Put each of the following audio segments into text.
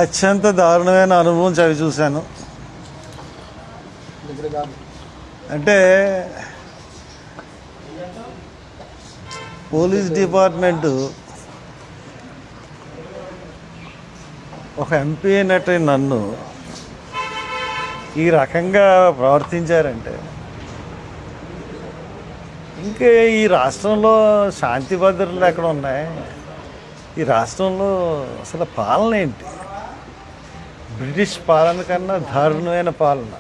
అత్యంత దారుణమైన అనుభవం చవి చూశాను. అంటే పోలీస్ డిపార్ట్మెంటు ఒక ఎంపీ అయినట్టు నన్ను ఈ రకంగా ప్రవర్తించారంటే ఇంకే ఈ రాష్ట్రంలో శాంతి భద్రతలు ఎక్కడ ఉన్నాయి? ఈ రాష్ట్రంలో అసలు పాలన ఏంటి? బ్రిటిష్ పాలన కన్నా దారుణమైన పాలన.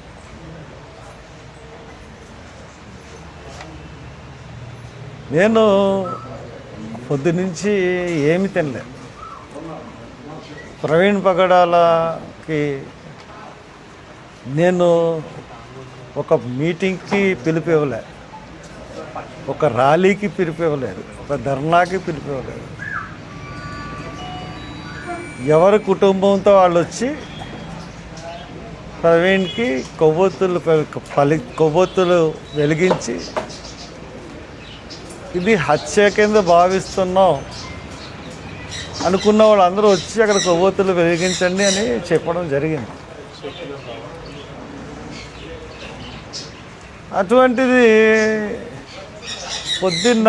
నేను పొద్దునుంచి ఏమి తినలేదు. ప్రవీణ్ పగడాలకి నేను ఒక మీటింగ్కి పిలుపు ఇవ్వలే, ఒక ర్యాలీకి పిలుపు ఇవ్వలేదు, ఒక ధర్నాకి పిలుపు ఇవ్వలేదు. ఎవరి కుటుంబంతో వాళ్ళు వచ్చి ప్రవీణ్కి కొవ్వొత్తులు వెలిగించి ఇది హత్య కింద భావిస్తున్నాం అనుకున్న వాళ్ళందరూ వచ్చి అక్కడ కొవ్వొత్తులు వెలిగించండి అని చెప్పడం జరిగింది. అటువంటిది పొద్దున్న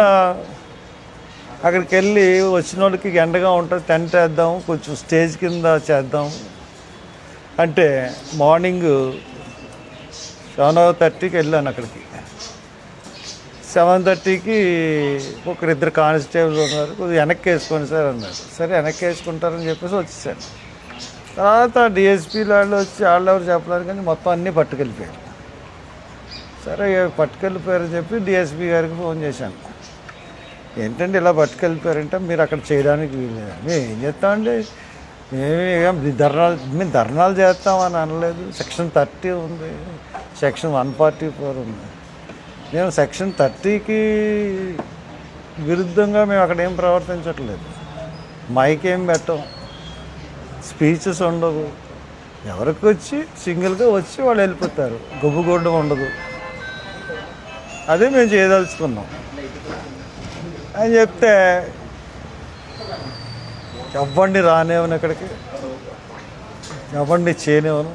అక్కడికి వెళ్ళి వచ్చిన వాళ్ళకి ఎండగా ఉంటుంది, టెంట్ వేద్దాం, కొంచెం స్టేజ్ కింద చేద్దాం అంటే మార్నింగ్ 7:30కి వెళ్ళాను. అక్కడికి 7:30కి ఒకరిద్దరు కానిస్టేబుల్ ఉన్నారు, కొద్దిగా వెనక్కి వేసుకోండి సార్ అన్నారు. సరే వెనక్కి వేసుకుంటారని చెప్పేసి వచ్చేసాను. తర్వాత డిఎస్పీ వాళ్ళు వచ్చి వాళ్ళెవరు చెప్పలేదు కానీ మొత్తం అన్నీ పట్టుకెళ్ళిపోయారు. సరే పట్టుకెళ్ళిపోయారని చెప్పి డిఎస్పీ గారికి ఫోన్ చేశాను. ఏంటంటే ఇలా పట్టుకెళ్ళిపోయారంటే మీరు అక్కడ చేయడానికి వీల్లేదు. మేము ఏం చేస్తామండి, మేము ధర్నాలు చేస్తామని అనలేదు. సెక్షన్ 30 ఉంది, సెక్షన్ 144 ఉంది. మేము సెక్షన్ 30కి విరుద్ధంగా మేము అక్కడ ఏం ప్రవర్తించట్లేదు. మైక్ ఏం పెట్టం, స్పీచెస్ ఉండవు. ఎవరికి వచ్చి సింగిల్గా వచ్చి వాళ్ళు వెళ్ళిపోతారు, గొబ్బుగొడ్డం ఉండదు. అదే మేము చేయదలుచుకున్నాం అని చెప్తే ఎవరిని రానివ్వను, ఇక్కడికి ఎవరిని చేయనివ్వను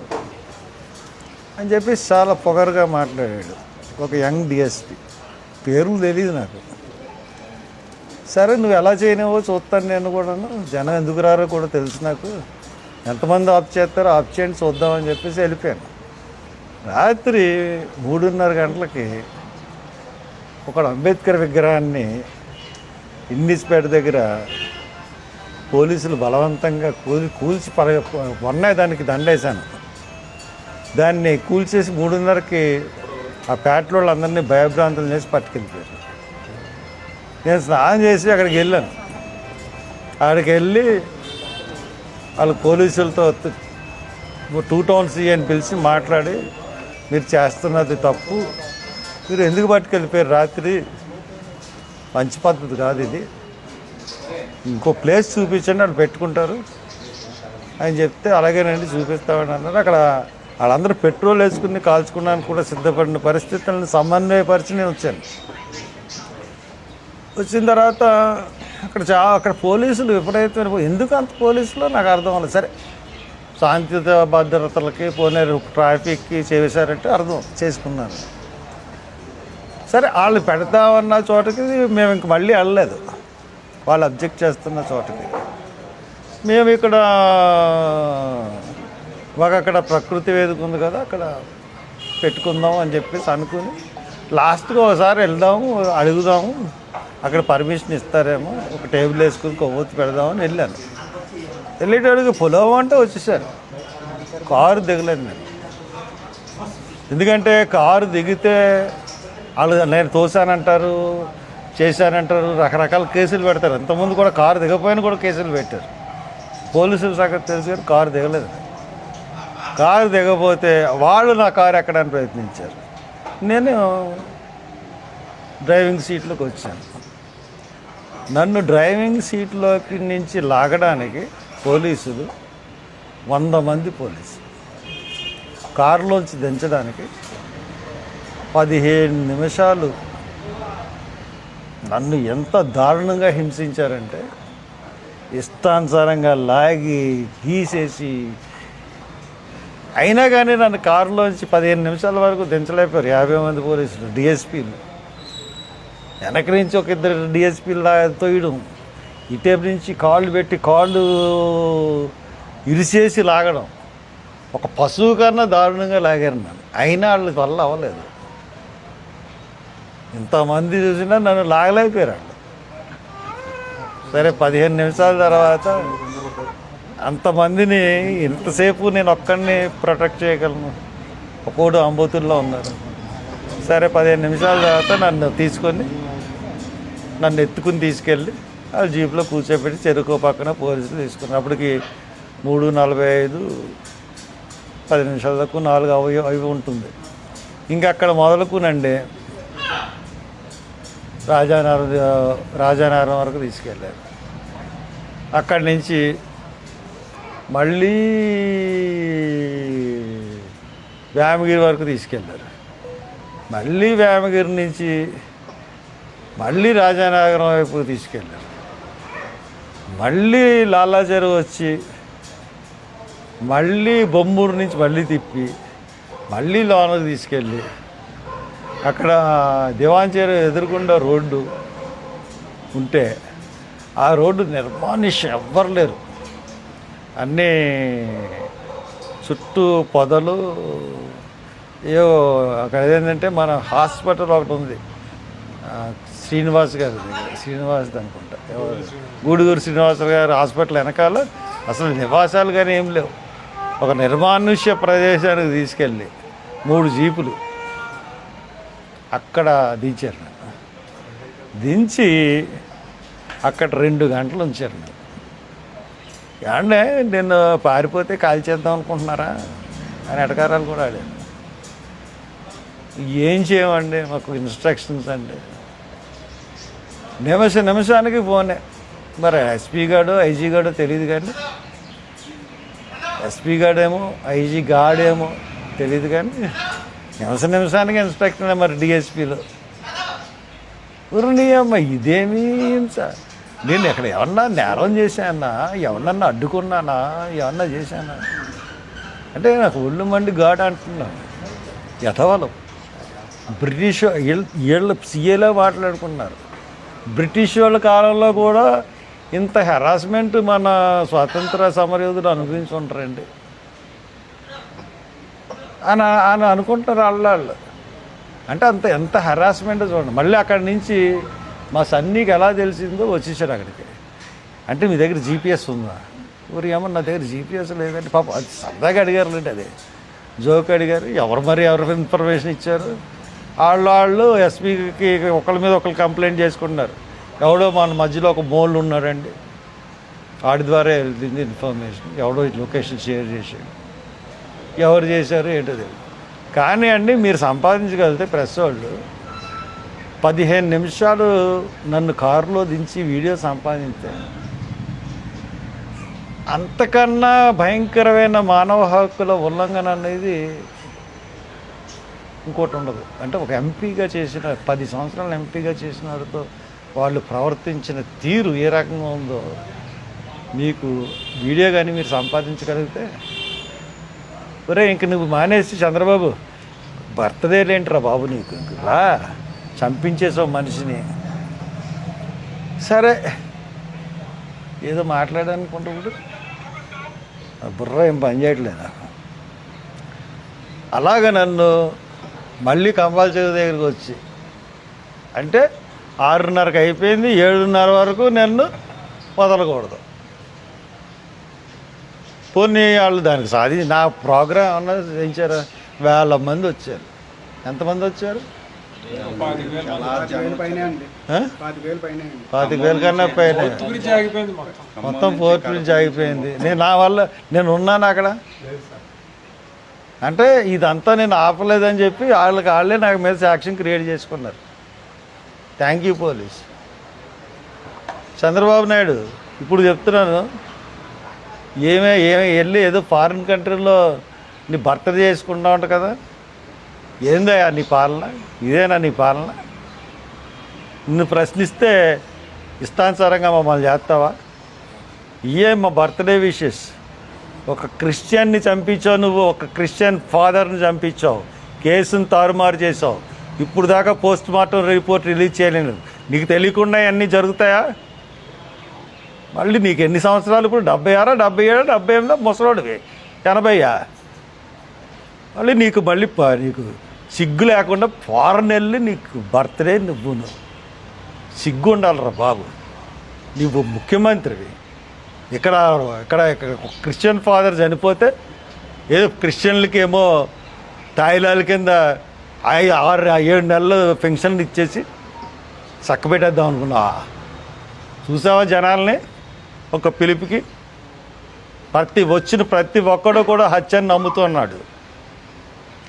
అని చెప్పి చాలా పొగరుగా మాట్లాడాడు ఒక యంగ్ డిఎస్పీ. పేర్లు తెలియదు నాకు. సరే నువ్వు ఎలా చేయనివో చూస్తాను నేను కూడాను, జనం ఎందుకు రారో కూడా తెలుసు నాకు, ఎంతమంది ఆఫ్ చేస్తారో ఆఫ్ చేయండి చూద్దామని చెప్పేసి వెళ్ళిపోయాను. రాత్రి 3:30 గంటలకి ఒక అంబేద్కర్ విగ్రహాన్ని ఇండిస్పేట దగ్గర పోలీసులు బలవంతంగా కూల్చి మొన్నే దానికి దండేశాను. దాన్ని కూల్చేసి 3:30కి ఆ పేటలో అందరినీ భయభ్రాంతులు చేసి పట్టుకెళ్ళిపోయారు. నేను స్నానం చేసి అక్కడికి వెళ్ళాను. అక్కడికి వెళ్ళి వాళ్ళు పోలీసులతో 2 టౌన్ సిఐ అని పిలిచి మాట్లాడి మీరు చేస్తున్నది తప్పు, మీరు ఎందుకు పట్టుకెళ్ళిపోయారు రాత్రి, మంచి పద్ధతి కాదు ఇది, ఇంకో ప్లేస్ చూపించండి వాళ్ళు పెట్టుకుంటారు అని చెప్తే అలాగేనండి చూపిస్తామని అన్నారు. అక్కడ వాళ్ళందరూ పెట్రోల్ వేసుకుని కాల్చుకున్నాను కూడా సిద్ధపడిన పరిస్థితులను సమన్వయపరిచి నేను వచ్చాను. వచ్చిన తర్వాత అక్కడ పోలీసులు ఎప్పుడైతే ఎందుకు అంత పోలీసులో నాకు అర్థం అవ్వలేదు. సరే శాంతి భద్రతలకి పోనీ ట్రాఫిక్కి చేశారంటే అర్థం చేసుకున్నాను. సరే వాళ్ళు పెడతామన్న చోటకి మేము ఇంక మళ్ళీ వెళ్ళలేదు, వాళ్ళు అబ్జెక్ట్ చేస్తున్న చోటకి. మేము ఇక్కడ అక్కడ ప్రకృతి వేదిక ఉంది కదా, అక్కడ పెట్టుకుందాం అని చెప్పేసి అనుకుని లాస్ట్గా ఒకసారి వెళ్దాము అడుగుదాము, అక్కడ పర్మిషన్ ఇస్తారేమో, ఒక టేబుల్ వేసుకుని కొవ్వొత్తి పెడదామని వెళ్ళాను. వెళ్ళేటడుగు పొలం అంటే వచ్చేసారు. కారు దిగలేదు నేను, ఎందుకంటే కారు దిగితే వాళ్ళు నేను తోసానంటారు, చేశానంటారు, రకరకాల కేసులు పెడతారు. ఇంతకుముందు కూడా కారు దిగపోయినా కూడా కేసులు పెట్టారు. పోలీసులు సంగతి తెలుసు కానీ కారు దిగలేదు. కారు దిగపోతే వాళ్ళు నా కారు ఎక్కడానికి ప్రయత్నించారు. నేను డ్రైవింగ్ సీట్లోకి వచ్చాను. నన్ను డ్రైవింగ్ సీట్లోకి నుంచి లాగడానికి పోలీసులు 100 మంది పోలీసులు, కారులోంచి దించడానికి 15 నిమిషాలు నన్ను ఎంత దారుణంగా హింసించారంటే ఇష్టానుసారంగా లాగి గీసేసి, అయినా కానీ నన్ను కారులోంచి 15 నిమిషాల వరకు దించలేపారు 50 మంది పోలీసులు, డిఎస్పీలు. వెనక నుంచి ఒక 2 డిఎస్పీలు తోయడం, ఇటేపు నుంచి కాళ్ళు పెట్టి కాళ్ళు ఇరిసేసి లాగడం. ఒక పశువు కన్నా దారుణంగా లాగారు నన్ను. అయినా వాళ్ళ వల్ల అవ్వలేదు. ఇంతమంది చూసినా నన్ను లాగలేకపోయారు వాళ్ళు. సరే 15 నిమిషాల తర్వాత అంతమందిని ఇంతసేపు నేను ఒక్కడిని ప్రొటెక్ట్ చేయగలను. ఒక్కోడు అంబోతుల్లో ఉన్నారు. సరే 15 నిమిషాల తర్వాత నన్ను ఎత్తుకుని తీసుకెళ్ళి ఆ జీప్లో కూర్చోబెట్టి చెరుకు పక్కన పోలీసులు తీసుకున్నారు. అప్పటికి 3:45, 10 నిమిషాల దాకా 4 అవి ఉంటుంది. ఇంకా అక్కడ మొదలుకునండి రాజానగరం వరకు తీసుకెళ్ళారు. అక్కడి నుంచి మళ్ళీ వేమగిరి వరకు తీసుకెళ్ళారు. మళ్ళీ వేమగిరి నుంచి మళ్ళీ రాజానగరం వైపు తీసుకెళ్ళారు. మళ్ళీ లాలాచెరువు వచ్చి మళ్ళీ బొమ్మూరు నుంచి మళ్ళీ తిప్పి మళ్ళీ లోనకు తీసుకెళ్ళి అక్కడ దివాన్ చెరువు ఎదురుకుండా రోడ్డు ఉంటే ఆ రోడ్డు నిర్మానుష్యం, ఎవ్వరు లేరు. అన్నీ చుట్టూ పొదలు. ఏవో అక్కడ ఏంటంటే మన హాస్పిటల్ ఒకటి ఉంది, శ్రీనివాస్ అనుకుంటా, గూడూరు శ్రీనివాస్ గారి హాస్పిటల్ వెనకాల అసలు నివాసాలు కానీ ఏం లేవు. ఒక నిర్మానుష్య ప్రదేశానికి తీసుకెళ్ళి 3 జీపులు అక్కడ దించారు. దించి అక్కడ 2 గంటలు ఉంచారు. ఏమంటే నేను పారిపోతే కాల్ చేద్దాం అనుకుంటున్నారా అని ఎటకారాలు కూడా ఆడాను. ఏం చేయమండి, మాకు ఇన్స్ట్రక్షన్స్ అండి. నిమిషానికి ఫోనే. మరి ఎస్పీ గాడో ఐజీ గాడో తెలియదు, కానీ ఎస్పీ గాడేమో ఐజీ గాడేమో తెలియదు, కానీ నిమిషానికి ఇన్స్ట్రక్షన్. మరి డిఎస్పీలో అమ్మ ఇదేమీ సార్, నేను ఇక్కడ ఏమన్నా నేరం చేశానా, ఎవరన్నా అడ్డుకున్నానా, ఏమన్నా చేశానా అంటే నాకు ఒళ్ళు మండి గాడ్ అంటున్నాను. యథవలం బ్రిటిష్ వీళ్ళు సీఏలో మాట్లాడుకున్నారు. బ్రిటిష్ వాళ్ళ కాలంలో కూడా ఇంత హెరాస్మెంట్ మన స్వాతంత్ర సమరయోధులు అనుభవించి ఉంటారండి అని అనుకుంటారు వాళ్ళు. అంటే ఎంత హెరాస్మెంట్ చూడండి. మళ్ళీ అక్కడి నుంచి మా సన్నీకి ఎలా తెలిసిందో వచ్చేసారు అక్కడికి. అంటే మీ దగ్గర జీపీఎస్ ఉందా? ఊరి ఏమన్నా నా దగ్గర జీపీఎస్ లేదంటే పాపం అది సరదాగా అడిగారు లేండి, అదే జోక్ అడిగారు. ఎవరు ఇన్ఫర్మేషన్ ఇచ్చారు? వాళ్ళు ఎస్పీకి ఒకళ్ళ మీద ఒకళ్ళు కంప్లైంట్ చేసుకుంటున్నారు. ఎవడో మన మధ్యలో ఒక మోళ్ళు ఉన్నాడండి, వాడి ద్వారా వెళ్తుంది ఇన్ఫర్మేషన్. ఎవడో లొకేషన్ షేర్ చేశాడు. ఎవరు చేశారు ఏంటో తెలియదు. కానీ అండి మీరు సంపాదించగలిగితే ప్రెస్ వాళ్ళు 15 నిమిషాలు నన్ను కారులో దించి వీడియో సంపాదించే అంతకన్నా భయంకరమైన మానవ హక్కుల ఉల్లంఘన అనేది ఇంకోటి ఉండదు. అంటే ఒక ఎంపీగా చేసిన 10 సంవత్సరాలు ఎంపీగా చేసిన వారితో వాళ్ళు ప్రవర్తించిన తీరు ఏ రకంగా ఉందో మీకు వీడియో కానీ మీరు సంపాదించగలిగితే, ఒరే ఇంక నువ్వు మానేసి చంద్రబాబు బర్త్డే లేంటిరా బాబు నీకు, రా చంపించేసావు మనిషిని. సరే ఏదో మాట్లాడాలనుకుంటూ బుర్ర ఏం పని చేయట్లేదు నాకు. అలాగ నన్ను మళ్ళీ కంపల్సరీ దగ్గరికి వచ్చి అంటే 6:30కి అయిపోయింది, 7:30 వరకు నన్ను వదలకూడదు. పోనీ వాళ్ళు దానికి నా ప్రోగ్రాం ఏమన్నా చేయించారా? 1000 మంది వచ్చారు. ఎంతమంది వచ్చారు? 25,000 కన్నా పైన. మొత్తం ఫోర్త్ బ్రిడ్జ్ ఆగిపోయింది. నేను ఉన్నాను అక్కడ. అంటే ఇదంతా నేను ఆపలేదని చెప్పి వాళ్ళే నాకు మీద సాక్ష్యం క్రియేట్ చేసుకున్నారు. Thank you police. Chandrababu Naidu ఇప్పుడు చెప్తున్నాను, ఏమే వెళ్ళి ఏదో ఫారిన్ కంట్రీలో నీ బర్త్డే చేసుకుంటా ఉంటా కదా, ఏందయ్యా నీ పాలన? ఇదేనా నీ పాలన? నిన్ను ప్రశ్నిస్తే ఇష్టానుసారంగా మమ్మల్ని చేస్తావా? ఇయే మా బర్త్డే విషెస్. ఒక క్రిస్టియన్ని చంపించావు నువ్వు, ఒక క్రిస్టియన్ ఫాదర్ని చంపించావు, కేసును తారుమారు చేసావు. ఇప్పుడు దాకా పోస్ట్ మార్టం రిపోర్ట్ రిలీజ్ చేయలేను. నీకు తెలియకుండా అన్నీ జరుగుతాయా? మళ్ళీ నీకు ఎన్ని సంవత్సరాలు ఇప్పుడు? 76, 77, 78, ముసలోడివి 80. మళ్ళీ నీకు నీకు సిగ్గు లేకుండా ఫారెన్ వెళ్ళి నీకు బర్త్డే నువ్వు సిగ్గు ఉండాలిరా బాబు. నువ్వు ముఖ్యమంత్రివి. ఇక్కడ ఇక్కడ క్రిస్టియన్ ఫాదర్ చనిపోతే ఏదో క్రిస్టియన్లకి ఏమో తాయిలాల కింద 6-7 నెలలు పెన్షన్లు ఇచ్చేసి చక్కబెట్టేద్దాం అనుకున్నా. చూసావా జనాల్ని ఒక పిలుపుకి? ప్రతి ఒక్కడు కూడా హత్యని నమ్ముతున్నాడు.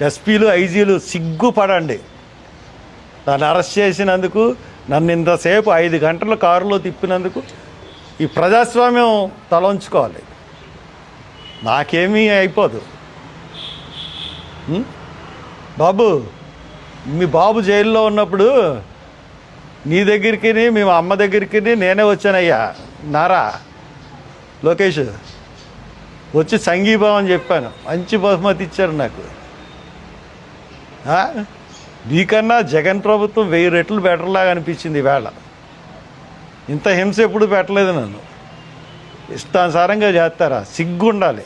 ఎస్పీలు, ఐజీలు సిగ్గుపడండి. నన్ను అరెస్ట్ చేసినందుకు, నన్ను ఇంతసేపు 5 గంటలు కారులో తిప్పినందుకు ఈ ప్రజాస్వామ్యం తలంచుకోవాలి. నాకేమీ అయిపోదు బాబు. మీ బాబు జైల్లో ఉన్నప్పుడు నీ దగ్గరికి, మీ అమ్మ దగ్గరికి నేనే వచ్చానయ్యా. నారా లోకేష్ వచ్చి సంఘీభావం చెప్పాను. మంచి బహుమతి ఇచ్చారు నాకు. నీకన్నా జగన్ ప్రభుత్వం 1000 రెట్లు బెటర్లాగా అనిపించింది ఈవేళ. ఇంత హింస ఎప్పుడు పెట్టలేదు నన్ను. ఇష్టానుసారంగా చేస్తారా? సిగ్గు ఉండాలి.